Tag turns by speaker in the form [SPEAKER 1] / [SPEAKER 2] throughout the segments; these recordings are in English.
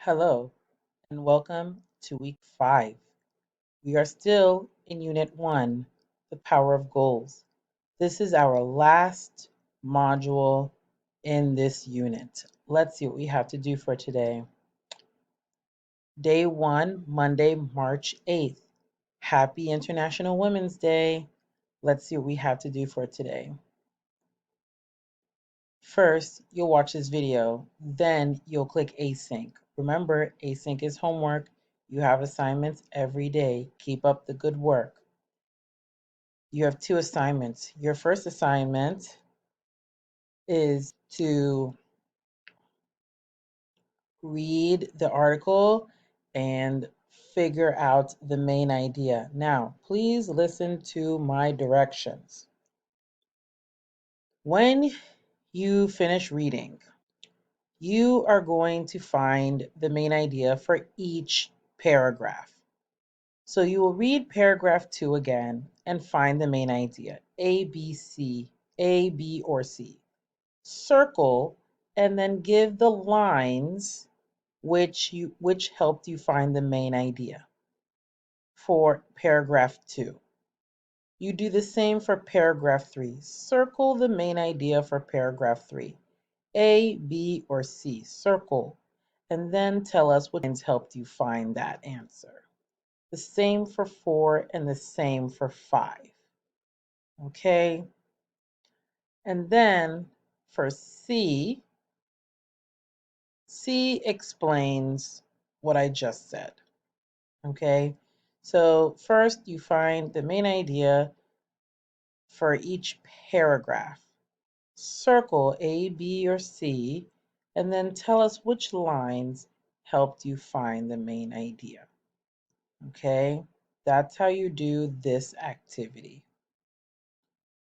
[SPEAKER 1] Hello, and welcome to week 5. We are still in Unit 1, The Power of Goals. This is our last module in this unit. Let's see what we have to do for today. Day 1, Monday, March 8th. Happy International Women's Day. Let's see what we have to do for today. First, you'll watch this video, then you'll click async. Remember, async is homework. You have assignments every day. Keep up the good work. You have 2 assignments. Your first assignment is to read the article and figure out the main idea. Now, please listen to my directions. When you finish reading, you are going to find the main idea for each paragraph. So you will read paragraph 2 again and find the main idea, A, B, C, A, B, or C. Circle and then give the lines which helped you find the main idea for paragraph 2. You do the same for paragraph 3. Circle the main idea for paragraph 3. A, B, or C. Circle, and then tell us what lines helped you find that answer. The same for 4 and the same for 5. Okay? And then for C, C explains what I just said. Okay? So first you find the main idea for each paragraph. Circle A, B, or C, and then tell us which lines helped you find the main idea. Okay, that's how you do this activity.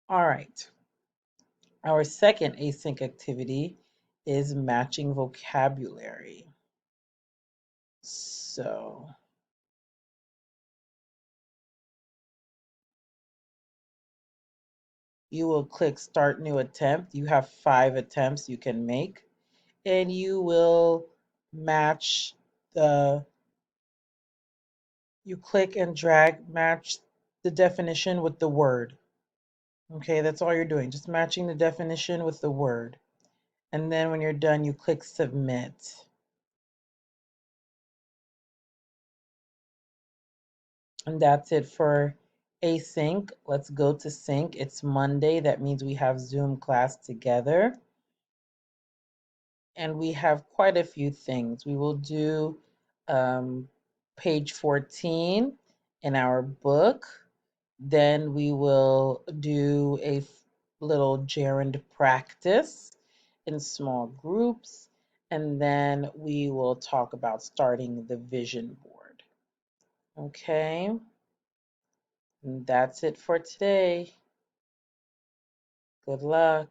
[SPEAKER 1] All right, our second async activity is matching vocabulary. So you will click Start New Attempt. You have 5 attempts you can make, and you will match you click and drag, match the definition with the word. Okay, that's all you're doing, just matching the definition with the word. And then when you're done, you click Submit. And that's it for async. Let's go to sync. It's Monday. That means we have Zoom class together. And we have quite a few things. We will do page 14 in our book. Then we will do a little gerund practice in small groups. And then we will talk about starting the vision board. Okay, and that's it for today. Good luck.